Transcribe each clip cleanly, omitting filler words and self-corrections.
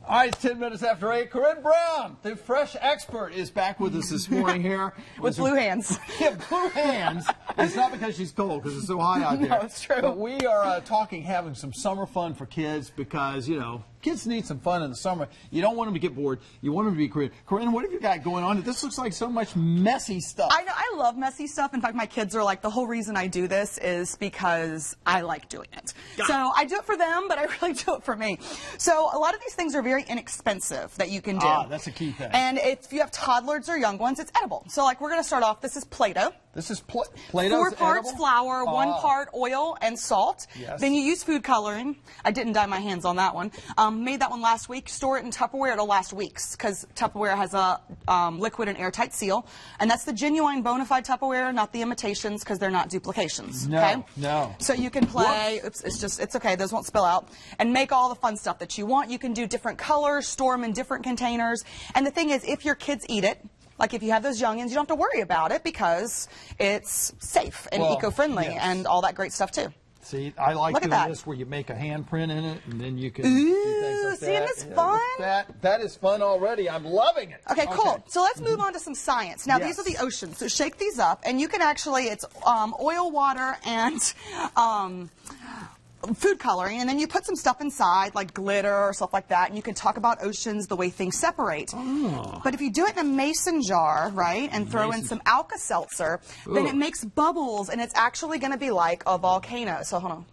All right, it's 10 minutes after 8. Corinne Brown, the fresh expert, is back with us this morning here. With blue hands. Yeah, blue hands. It's not because she's cold, because it's so hot out there. No, it's true. But we are having some summer fun for kids because, you know, kids need some fun in the summer. You don't want them to get bored. You want them to be creative. Corinne, what have you got going on? This looks like so much messy stuff. I know. I love messy stuff. In fact, my kids are like, the whole reason I do this is because I like doing it. So I do it for them, but I really do it for me. So a lot of these things are very inexpensive that you can do. Ah, that's a key thing. And if you have toddlers or young ones, it's edible. So like we're going to start off, this is Play-Doh. This is Play-Doh's 4 parts edible? flour, 1 part oil and salt. Yes. Then you use food coloring. I didn't dye my hands on that one. Made that one last week. Store it in Tupperware. It'll last weeks because Tupperware has a liquid and airtight seal. And that's the genuine bona fide Tupperware, not the imitations because they're not duplications. No, okay? no. So you can play. Oops, it's okay. Those won't spill out. And make all the fun stuff that you want. You can do different colors, store them in different containers. And the thing is, if your kids eat it, like if you have those youngins, you don't have to worry about it because it's safe and eco-friendly and all that great stuff too. See, I like doing this where you make a handprint in it and then you can do things like that. Isn't this fun? That is fun already. I'm loving it. Okay, cool. So let's move on to some science. Now, these are the oceans. So shake these up and you can actually, it's oil, water, and food coloring, and then you put some stuff inside like glitter or stuff like that, and you can talk about oceans, the way things separate. Oh. But if you do it in a mason jar, right, and throw in some Alka-Seltzer, then it makes bubbles, and it's actually going to be like a volcano. So hold on,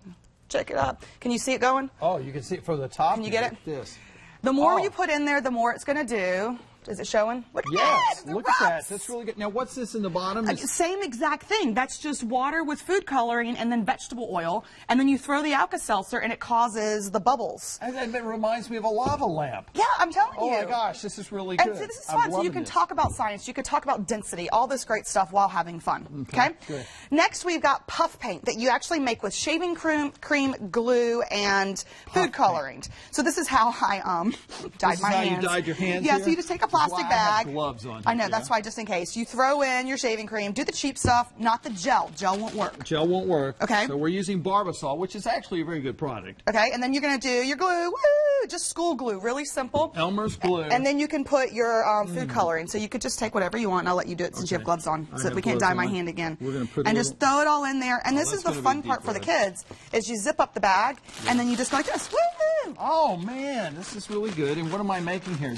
check it out. Can you see it going? Oh, you can see it from the top. Can you get it? This. The more you put in there, the more it's going to do. Is it showing? Look at that. Look at that. That's really good. Now, what's this in the bottom? Same exact thing. That's just water with food coloring and then vegetable oil. And then you throw the Alka-Seltzer and it causes the bubbles. And it reminds me of a lava lamp. Yeah, I'm telling you. Oh, my gosh. This is really good. And so this is fun. So you can talk about science. You can talk about density, all this great stuff while having fun. Okay? Good. Next, we've got puff paint that you actually make with shaving cream, glue, and food coloring. So this is how I dyed my hands. You dyed your hands Yeah, so you just take a plastic bag. Gloves on. I know, that's why, just in case. You throw in your shaving cream, do the cheap stuff, not the gel. Gel won't work. Gel won't work. Okay. So we're using Barbasol, which is actually a very good product. Okay, and then you're going to do your glue. Woo! Just school glue, really simple. Elmer's glue. And then you can put your food coloring. So you could just take whatever you want, and I'll let you do it since you have gloves on, so that we can't dye my hand again. We're going to put just throw it all in there. And this is the fun part for the kids, is you zip up the bag, and then you just go like this. Woo-hoo! Oh, man, this is really good. And what am I making here?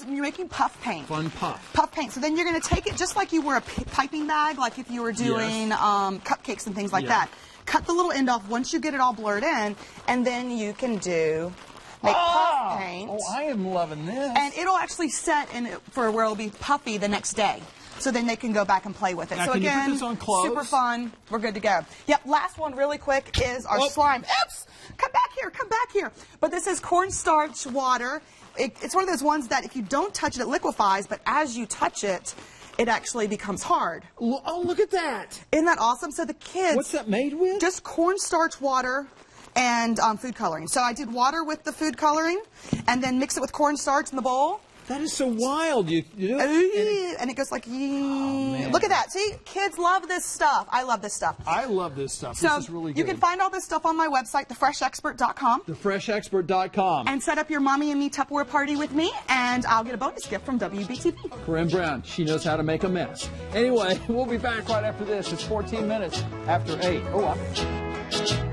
You're making puff paint. Fun puff. Puff paint. So then you're going to take it just like you were a piping bag, like if you were doing cupcakes and things like that. Cut the little end off once you get it all blurred in, and then you can make puff paint. Oh, I am loving this. And it'll actually set in for where it'll be puffy the next day. So then they can go back and play with it. Now, so can again, you put this on clothes? Super fun. We're good to go. Yep, last one really quick is our slime. Oops! Come back here, come back here. But this is cornstarch water. It's one of those ones that if you don't touch it, it liquefies, but as you touch it, it actually becomes hard. Oh, look at that. Isn't that awesome? So the kids... What's that made with? Just cornstarch water and food coloring. So I did water with the food coloring and then mix it with cornstarch in the bowl. That is so wild. You do it? And it goes like, look at that. See, kids love this stuff. I love this stuff. I love this stuff. So this is really good. You can find all this stuff on my website, thefreshexpert.com. Thefreshexpert.com. And set up your Mommy and Me Tupperware party with me, and I'll get a bonus gift from WBTV. Corinne Brown, she knows how to make a mess. Anyway, we'll be back right after this. It's 14 minutes after 8. Oh,